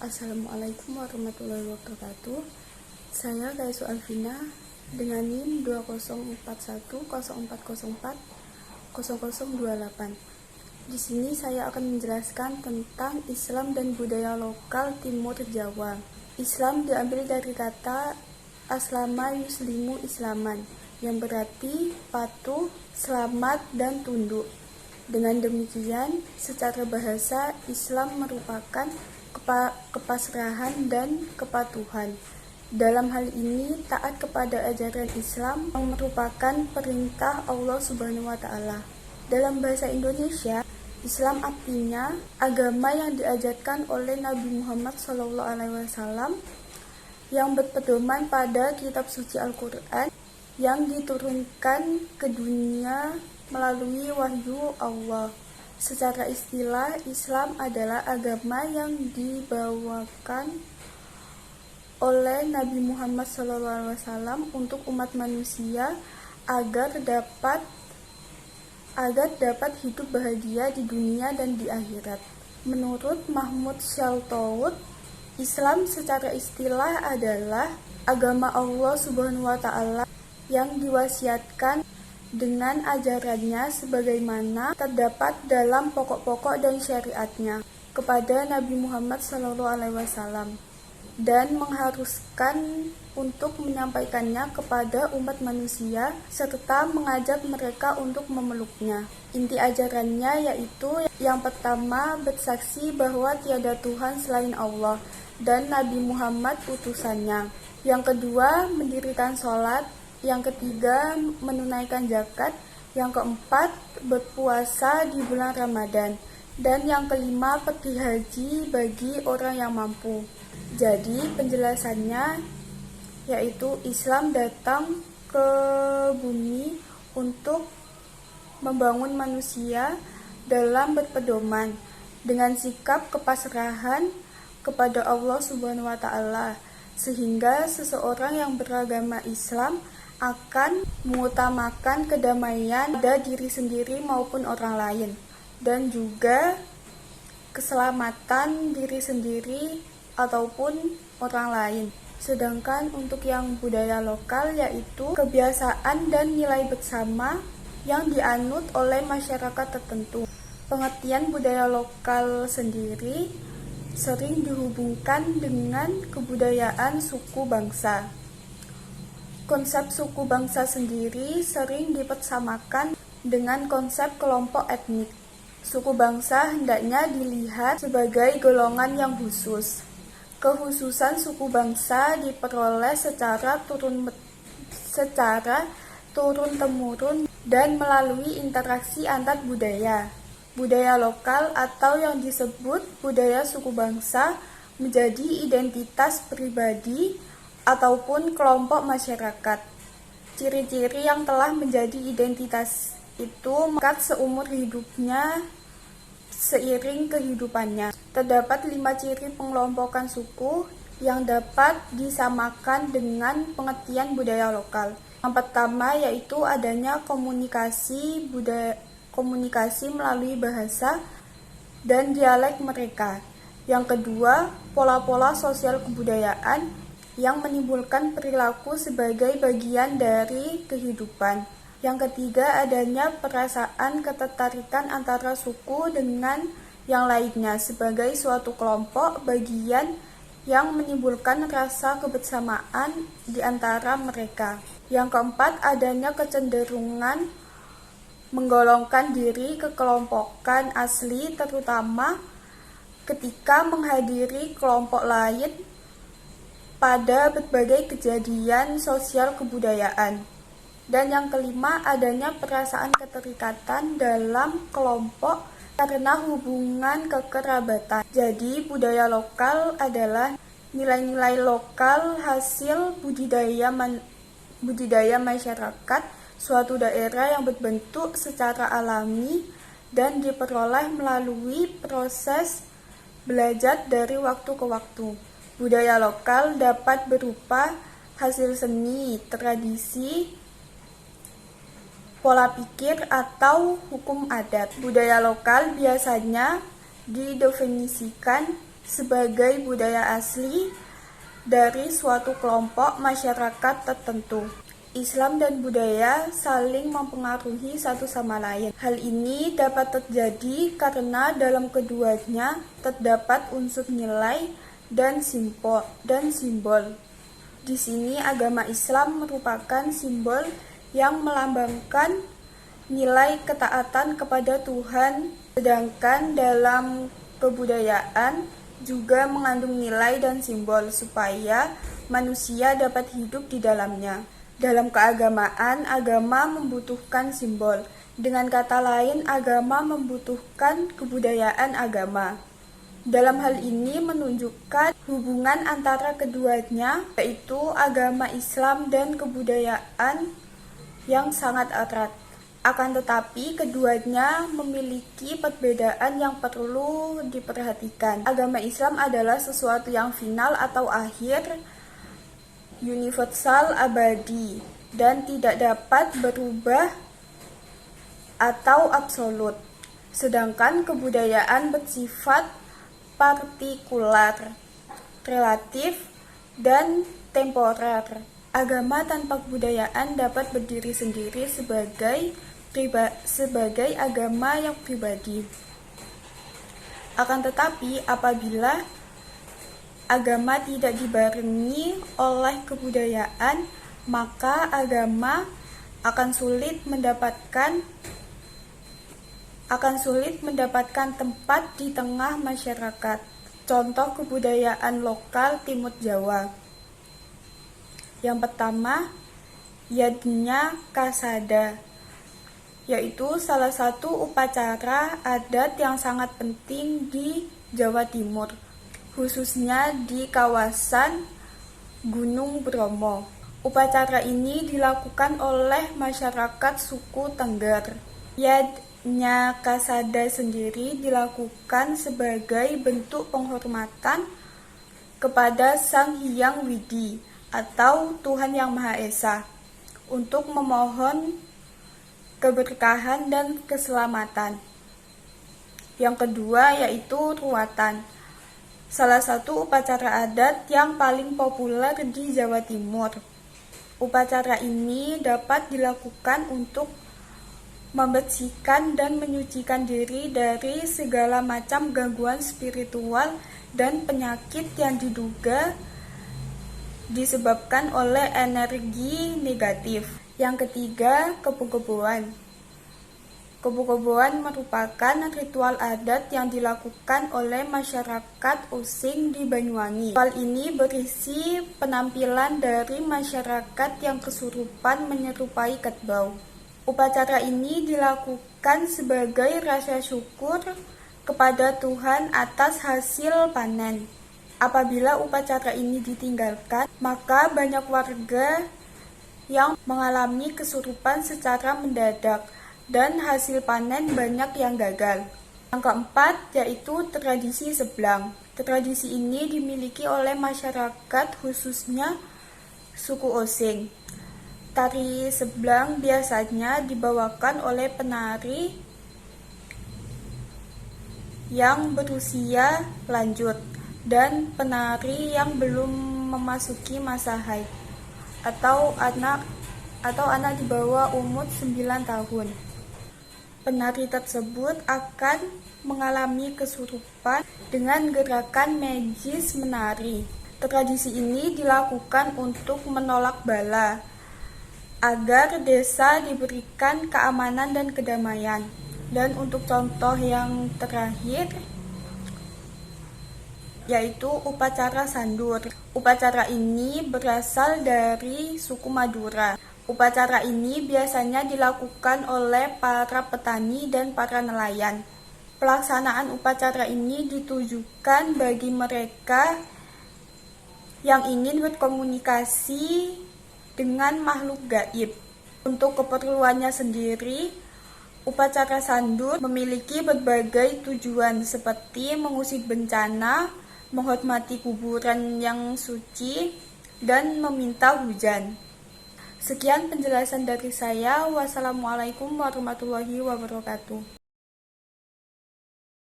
Assalamualaikum warahmatullahi wabarakatuh. Saya Kaisu Alvina dengan NIM 204104040028. Di sini saya akan menjelaskan tentang Islam dan budaya lokal Timur Jawa. Islam diambil dari kata aslama yuslimu islaman, yang berarti patuh, selamat, dan tunduk. Dengan demikian, secara bahasa, Islam merupakan kepasrahan dan kepatuhan. Dalam hal ini, taat kepada ajaran Islam yang merupakan perintah Allah Subhanahu wa Ta'ala. Dalam bahasa Indonesia, Islam artinya agama yang diajarkan oleh Nabi Muhammad SAW yang berpedoman pada kitab suci Al-Quran yang diturunkan ke dunia melalui wahyu Allah. Secara istilah, Islam adalah agama yang dibawakan oleh Nabi Muhammad SAW untuk umat manusia agar dapat hidup bahagia di dunia dan di akhirat. Menurut Mahmud Shaltut, Islam secara istilah adalah agama Allah Subhanahu wa Ta'ala yang diwasiatkan dengan ajarannya sebagaimana terdapat dalam pokok-pokok dan syariatnya kepada Nabi Muhammad SAW dan mengharuskan untuk menyampaikannya kepada umat manusia serta mengajak mereka untuk memeluknya. Inti ajarannya yaitu yang pertama, bersaksi bahwa tiada Tuhan selain Allah dan Nabi Muhammad utusannya. Yang kedua, mendirikan sholat. Yang ketiga, menunaikan zakat. Yang keempat, berpuasa di bulan Ramadan. Dan yang kelima, pergi haji bagi orang yang mampu. Jadi penjelasannya yaitu Islam datang ke bumi untuk membangun manusia dalam berpedoman dengan sikap kepasrahan kepada Allah Subhanahu wa Ta'ala, sehingga seseorang yang beragama Islam akan mengutamakan kedamaian pada diri sendiri maupun orang lain, dan juga keselamatan diri sendiri ataupun orang lain. Sedangkan untuk yang budaya lokal yaitu kebiasaan dan nilai bersama yang dianut oleh masyarakat tertentu. Pengertian budaya lokal sendiri sering dihubungkan dengan kebudayaan suku bangsa. Konsep suku bangsa sendiri sering dipersamakan dengan konsep kelompok etnik. Suku bangsa hendaknya dilihat sebagai golongan yang khusus. Kekhususan suku bangsa diperoleh secara turun-temurun dan melalui interaksi antar budaya. Budaya lokal atau yang disebut budaya suku bangsa menjadi identitas pribadi ataupun kelompok masyarakat. Ciri-ciri yang telah menjadi identitas itu melekat seumur hidupnya seiring kehidupannya. Terdapat 5 ciri pengelompokan suku yang dapat disamakan dengan pengertian budaya lokal. Yang pertama yaitu adanya komunikasi melalui bahasa dan dialek mereka. Yang kedua, pola-pola sosial kebudayaan yang menimbulkan perilaku sebagai bagian dari kehidupan. Yang ketiga, adanya perasaan ketertarikan antara suku dengan yang lainnya sebagai suatu kelompok bagian yang menimbulkan rasa kebersamaan di antara mereka. Yang keempat, adanya kecenderungan menggolongkan diri ke kelompokan asli, terutama ketika menghadiri kelompok lain pada berbagai kejadian sosial kebudayaan. Dan yang kelima, adanya perasaan keterikatan dalam kelompok karena hubungan kekerabatan. Jadi budaya lokal adalah nilai-nilai lokal hasil budidaya masyarakat suatu daerah yang berbentuk secara alami dan diperoleh melalui proses belajar dari waktu ke waktu. Budaya lokal dapat berupa hasil seni, tradisi, pola pikir, atau hukum adat. Budaya lokal biasanya didefinisikan sebagai budaya asli dari suatu kelompok masyarakat tertentu. Islam dan budaya saling mempengaruhi satu sama lain. Hal ini dapat terjadi karena dalam keduanya terdapat unsur nilai dan simbol. Di sini agama Islam merupakan simbol yang melambangkan nilai ketaatan kepada Tuhan, sedangkan dalam kebudayaan juga mengandung nilai dan simbol supaya manusia dapat hidup di dalamnya. Dalam keagamaan, agama membutuhkan simbol. Dengan kata lain, agama membutuhkan kebudayaan agama. Dalam hal ini menunjukkan hubungan antara keduanya, yaitu agama Islam dan kebudayaan yang sangat erat. Akan tetapi, keduanya memiliki perbedaan yang perlu diperhatikan. Agama Islam adalah sesuatu yang final atau akhir, universal, abadi, dan tidak dapat berubah atau absolut. Sedangkan kebudayaan bersifat partikular, relatif, dan temporer. Agama tanpa kebudayaan dapat berdiri sendiri sebagai agama yang pribadi. Akan tetapi, apabila agama tidak dibarengi oleh kebudayaan, maka agama akan sulit mendapatkan tempat di tengah masyarakat. Contoh kebudayaan lokal Timur Jawa. Yang pertama, Yadnya Kasada, yaitu salah satu upacara adat yang sangat penting di Jawa Timur, khususnya di kawasan Gunung Bromo. Upacara ini dilakukan oleh masyarakat suku Tengger. Yadnya Kasada sendiri dilakukan sebagai bentuk penghormatan kepada Sang Hyang Widi atau Tuhan Yang Maha Esa untuk memohon keberkahan dan keselamatan. Yang kedua yaitu Ruatan, salah satu upacara adat yang paling populer di Jawa Timur. Upacara ini dapat dilakukan untuk membersihkan dan menyucikan diri dari segala macam gangguan spiritual dan penyakit yang diduga disebabkan oleh energi negatif. Yang ketiga, kebo-keboan. Kebo-keboan merupakan ritual adat yang dilakukan oleh masyarakat Osing di Banyuwangi. Ritual ini berisi penampilan dari masyarakat yang kesurupan menyerupai kerbau. Upacara ini dilakukan sebagai rasa syukur kepada Tuhan atas hasil panen. Apabila upacara ini ditinggalkan, maka banyak warga yang mengalami kesurupan secara mendadak dan hasil panen banyak yang gagal. Yang keempat yaitu tradisi Seblang. Tradisi ini dimiliki oleh masyarakat khususnya suku Osing. Tari Seblang biasanya dibawakan oleh penari yang berusia lanjut dan penari yang belum memasuki masa haid atau anak di bawah umur 9 tahun. Penari tersebut akan mengalami kesurupan dengan gerakan magis menari. Tradisi ini dilakukan untuk menolak bala, agar desa diberikan keamanan dan kedamaian. Dan untuk contoh yang terakhir, yaitu upacara Sandur. Upacara ini berasal dari suku Madura. Upacara ini biasanya dilakukan oleh para petani dan para nelayan. Pelaksanaan upacara ini ditujukan bagi mereka yang ingin berkomunikasi dengan makhluk gaib. Untuk keperluannya sendiri, upacara Sandur memiliki berbagai tujuan seperti mengusir bencana, menghormati kuburan yang suci, dan meminta hujan. Sekian penjelasan dari saya. Wassalamualaikum warahmatullahi wabarakatuh.